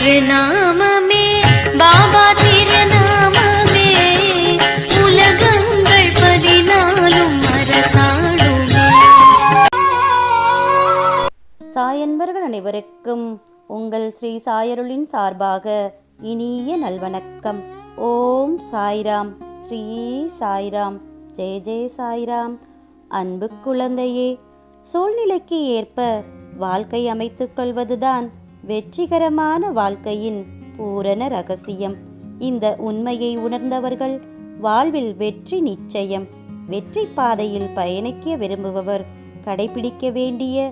திருநாமமே பாபா திருநாமமே உலகங்கள் 14 அரசாளுமே. சாயன்பர்கள் அனைவருக்கும் உங்கள் ஸ்ரீ சாயருளின் சார்பாக இனிய நல்வணக்கம். ஓம் சாய்ராம், ஸ்ரீ சாய்ராம், ஜெய ஜெய சாய்ராம். அன்பு குழந்தையே, சூழ்நிலைக்கு ஏற்ப வாழ்க்கை அமைத்துக் கொள்வதுதான் வெற்றிகரமான வாழ்க்கையின் பூரண ரகசியம். இந்த உண்மையை உணர்ந்தவர்கள் வாழ்வில் வெற்றி நிச்சயம். வெற்றி பாதையில் பயணிக்க விரும்புபவர் கடைபிடிக்க வேண்டிய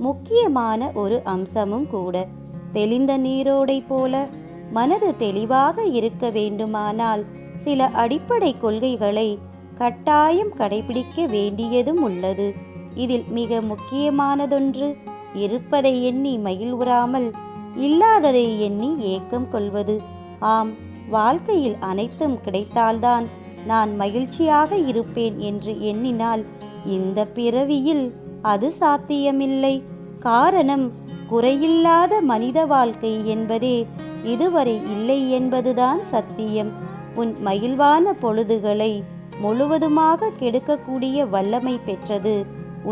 முக்கியமான ஒரு அம்சமும் கூட. தெளிந்த நீரோடை போல மனது தெளிவாக இருக்க வேண்டுமானால் சில அடிப்படை கொள்கைகளை கட்டாயம் கடைபிடிக்க வேண்டியதும் உள்ளது. இதில் மிக முக்கியமானதொன்று, இருப்பதை எண்ணி மகிழ்வுறாமல் இல்லாததை எண்ணி ஏக்கம் கொள்வது. ஆம், வாழ்க்கையில் அனைத்தும் கிடைத்தால்தான் நான் மகிழ்ச்சியாக இருப்பேன் என்று எண்ணினால் இந்த பிறவியில் அது சாத்தியமில்லை. காரணம், குறையில்லாத மனித வாழ்க்கை என்பதே இதுவரை இல்லை என்பதுதான் சத்தியம். உன் மகிழ்வான பொழுதுகளை முழுவதுமாக கெடுக்கக்கூடிய வல்லமை பெற்றது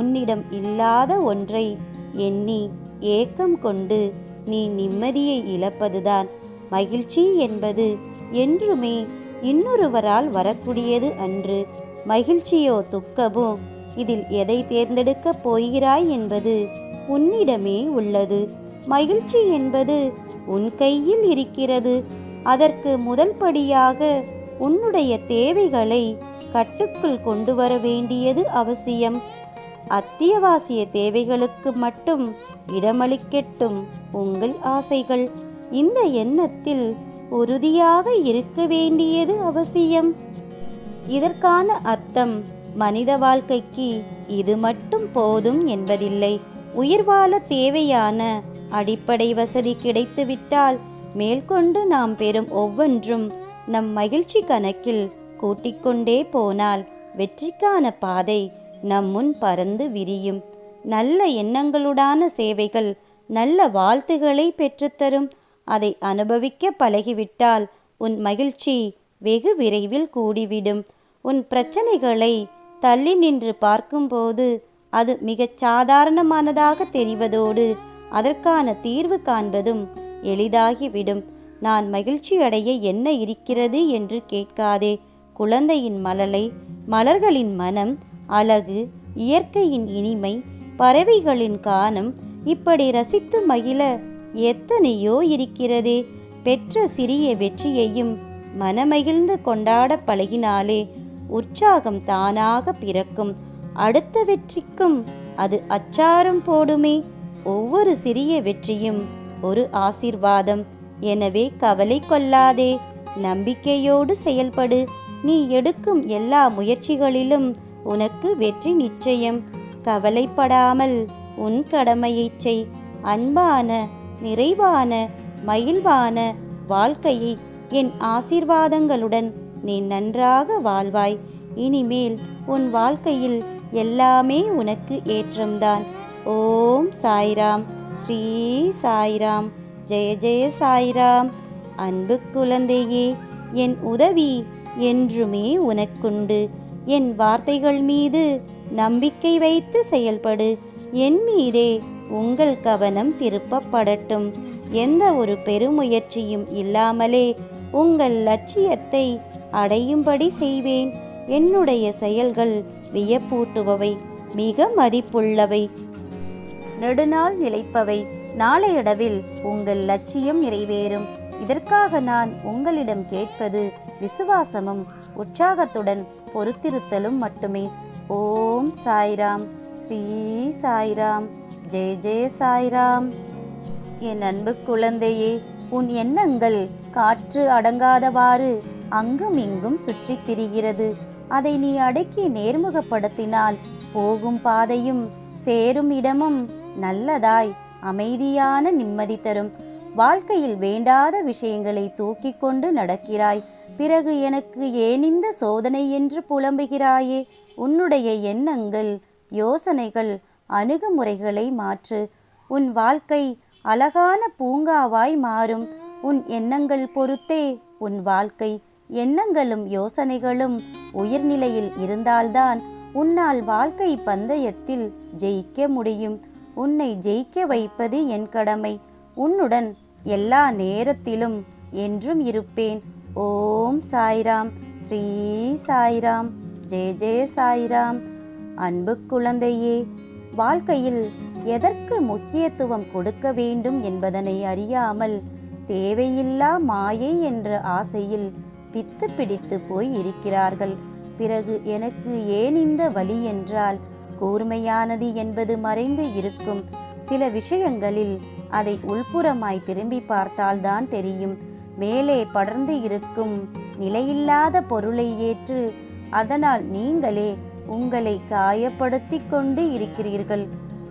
உன்னிடம் இல்லாத ஒன்றை எண்ணி ஏக்கம் கொண்டு நீ நிம்மதியை இழப்பதுதான். மகிழ்ச்சி என்பது என்றுமே இன்னொருவரால் வரக்கூடியது அன்று. மகிழ்ச்சியோ துக்கமோ, இதில் எதை தேர்ந்தெடுக்கப் போகிறாய் என்பது உன்னிடமே உள்ளது. மகிழ்ச்சி என்பது உன் கையில் இருக்கிறது. அதற்கு முதல் படியாக உன்னுடைய தேவைகளை கட்டுக்குள் கொண்டு வர வேண்டியது அவசியம். அத்தியாவசிய தேவைகளுக்கு மட்டும் இடமளிக்கட்டும் உங்கள் ஆசைகள். இந்த எண்ணத்தில் உறுதியாக இருக்க வேண்டியது அவசியம். இதற்கான அர்த்தம், மனித வாழ்க்கைக்கு இது மட்டும் போதும் என்பதில்லை. உயிர் வாழ தேவையான அடிப்படை வசதி கிடைத்துவிட்டால் மேற்கொண்டு நாம் பெறும் ஒவ்வொன்றும் நம் மகிழ்ச்சி கணக்கில் கூட்டிக்கொண்டே போனால் வெற்றிக்கான பாதை நம் முன் பறந்து விரியும். நல்ல எண்ணங்களுடான சேவைகள் நல்ல வாழ்த்துக்களை பெற்றுத்தரும். அதை அனுபவிக்க பழகிவிட்டால் உன் மகிழ்ச்சி வெகு விரைவில் கூடிவிடும். உன் பிரச்சனைகளை தள்ளி நின்று பார்க்கும்போது அது மிகச் சாதாரணமானதாக தெரிவதோடு அதற்கான தீர்வு காண்பதும் எளிதாகிவிடும். நான் மகிழ்ச்சி அடைய என்ன இருக்கிறது என்று கேட்காதே. குழந்தையின் மழலை, மலர்களின் மனம், அழகு, இயற்கையின் இனிமை, பறவைகளின் கானம், இப்படி ரசித்து மகிழ எத்தனையோ இருக்கிறதே. பெற்ற சிறிய வெற்றியையும் மனமகிழ்ந்து கொண்டாட பழகினாலே உற்சாகம் தானாக பிறக்கும். அடுத்த வெற்றிக்கும் அது அச்சாரம் போடுமே. ஒவ்வொரு சிறிய வெற்றியும் ஒரு ஆசீர்வாதம். எனவே கவலை கொள்ளாதே, நம்பிக்கையோடு செயல்படு. நீ எடுக்கும் எல்லா முயற்சிகளிலும் உனக்கு வெற்றி நிச்சயம். கவலைப்படாமல் உன் கடமையைச் செய். அன்பான, நிறைவான, மகிழ்வான வாழ்க்கையை என் ஆசீர்வாதங்களுடன் நீ நன்றாக வாழ்வாய். இனிமேல் உன் வாழ்க்கையில் எல்லாமே உனக்கு ஏற்றம்தான். ஓம் சாய்ராம், ஸ்ரீ சாய்ராம், ஜெய ஜெய சாய்ராம். அன்பு குழந்தையே, என் உதவி என்றுமே உனக்குண்டு. என் வார்த்தைகள் மீது நம்பிக்கை வைத்து செயல்படு. என் மீதே உங்கள் கவனம் திருப்பப்படட்டும். எந்த ஒரு பெருமுயற்சியும் இல்லாமலே உங்கள் லட்சியத்தை அடையும்படி செய்வேன். என்னுடைய செயல்கள் வியப்பூட்டுபவை, மிக மதிப்புள்ளவை, நெடுநாள் நிலைப்பவை. நாளையளவில் உங்கள் லட்சியம் நிறைவேறும். இதற்காக நான் உங்களிடம் கேட்பது விசுவாசமும் உற்சாகத்துடன் பொறுத்திருத்தலும் மட்டுமே. ஓம் சாய்ராம், ஸ்ரீ சாய்ராம், ஜெய ஜெய சாய்ராம். என் அன்பு குழந்தையே, உன் எண்ணங்கள் காற்று அடங்காதவாறு அங்கும் இங்கும் சுற்றித் திரிகிறது. அதை நீ அடக்கி நேர்முகப்படுத்தினால் போகும் பாதையும் சேரும் இடமும் நல்லதாய் அமைதியான நிம்மதி தரும். வாழ்க்கையில் வேண்டாத விஷயங்களை தூக்கி கொண்டு நடக்கிறாய். பிறகு எனக்கு ஏன் இந்த சோதனை என்று புலம்புகிறாயே? உன்னுடைய எண்ணங்கள், யோசனைகள், அணுகுமுறைகளை மாற்று. உன் வாழ்க்கை அழகான பூங்காவாய் மாறும். உன் எண்ணங்கள் பொறுத்தே உன் வாழ்க்கை. எண்ணங்களும் யோசனைகளும் உயர்நிலையில் இருந்தால்தான் உன்னால் வாழ்க்கை பந்தயத்தில் ஜெயிக்க முடியும். உன்னை ஜெயிக்க வைப்பது என் கடமை. உன்னுடன் எல்லா நேரத்திலும் என்றும் இருப்பேன். ஓம் சாய்ராம். ஸ்ரீ சாய்ராம். ஜெய ஜெய சாய்ராம். அன்பு குழந்தையே, வாழ்க்கையில் எதற்கு முக்கியத்துவம் கொடுக்க வேண்டும் என்பதனை அறியாமல் தேவையில்லா மாயை என்ற ஆசையில் பித்து பிடித்து போய் இருக்கிறார்கள். பிறகு எனக்கு ஏன் இந்த வலி என்றால், கூர்மையானது என்பது மறைந்து இருக்கும் சில விஷயங்களில் அதை உள்புறமாய் திரும்பி பார்த்தால்தான் தெரியும். மேலே படர்ந்து இருக்கும் நிலையில்லாத பொருளை ஏற்று அதனால் நீங்களே உங்களை காயப்படுத்தி கொண்டு இருக்கிறீர்கள்.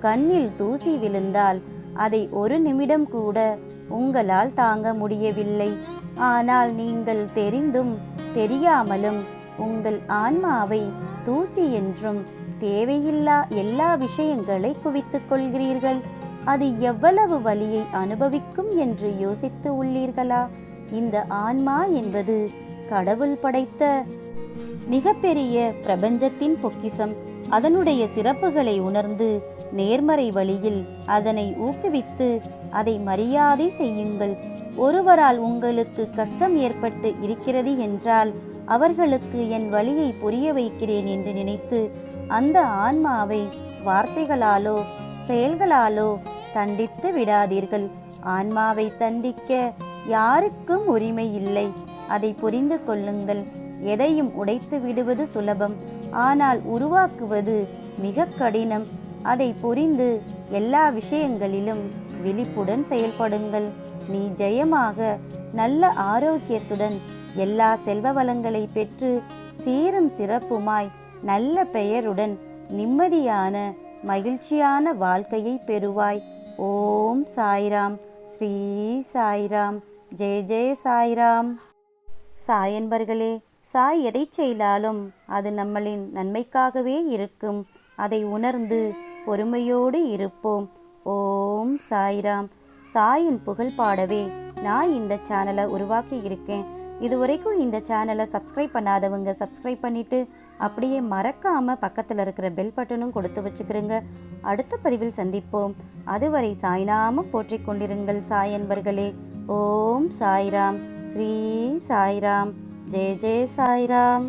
கண்ணில் தூசி விழுந்தால் அதை ஒரு நிமிடம் கூட உங்களால் தாங்க முடியவில்லை. ஆனால் நீங்கள் தெரிந்தும் தெரியாமலும் உங்கள் ஆன்மாவை தூசி என்றும் தேவையில்லா எல்லா விஷயங்களை குவித்துக் கொள்கிறீர்கள். அது எவ்வளவு வலியை அனுபவிக்கும் என்று யோசித்து உள்ளீர்களா? இந்த ஆன்மா என்பது கடவுள் படைத்த மிகப்பெரிய பிரபஞ்சத்தின் பொக்கிஷம். அதனுடைய சிறப்புகளை உணர்ந்து நேர்மறை வழியில் அதனை ஊக்குவித்து அதை மரியாதை செய்யுங்கள். ஒருவரால் உங்களுக்கு கஷ்டம் ஏற்பட்டு இருக்கிறது என்றால் அவர்களுக்கு என் வழியை புரிய வைக்கிறேன் என்று நினைத்து அந்த ஆன்மாவை வார்த்தைகளாலோ செயல்களாலோ தண்டித்து விடாதீர்கள். ஆன்மாவை தண்டிக்க யாருக்கும் உரிமை இல்லை. அதை புரிந்து கொள்ளுங்கள். எதையும் உடைத்து விடுவது சுலபம், ஆனால் உருவாக்குவது மிக கடினம். அதை புரிந்து எல்லா விஷயங்களிலும் விழிப்புடன் செயல்படுங்கள். நீ ஜெயமாக நல்ல ஆரோக்கியத்துடன் எல்லா செல்வ வளங்களை பெற்று சீரும் சிறப்புமாய் நல்ல பெயருடன் நிம்மதியான மகிழ்ச்சியான வாழ்க்கையை பெறுவாய். ஓம் சாய்ராம். ஸ்ரீ சாய்ராம். ஜெய ஜெய சாய்ராம். சாயன்பர்களே, சாய் எதை செய்தாலும் அது நம்மளின் நன்மைக்காகவே இருக்கும். அதை உணர்ந்து பொறுமையோடு இருப்போம். ஓம் சாய்ராம். சாயின் புகழ் பாடவே நான் இந்த சேனலை உருவாக்கி இருக்கேன். இதுவரைக்கும் இந்த சேனலை சப்ஸ்கிரைப் பண்ணாதவங்க சப்ஸ்கிரைப் பண்ணிவிட்டு அப்படியே மறக்காமல் பக்கத்தில் இருக்கிற பெல் பட்டனும் கொடுத்து வச்சுக்கிறேங்க. அடுத்த பதிவில் சந்திப்போம். அதுவரை சாய்நாமம் போற்றிக் கொண்டிருங்கள் சாயன்பர்களே. ஓம் சாய்ராம். ஸ்ரீ சாய்ராம். ஜெய ஜெய சாய்ராம்.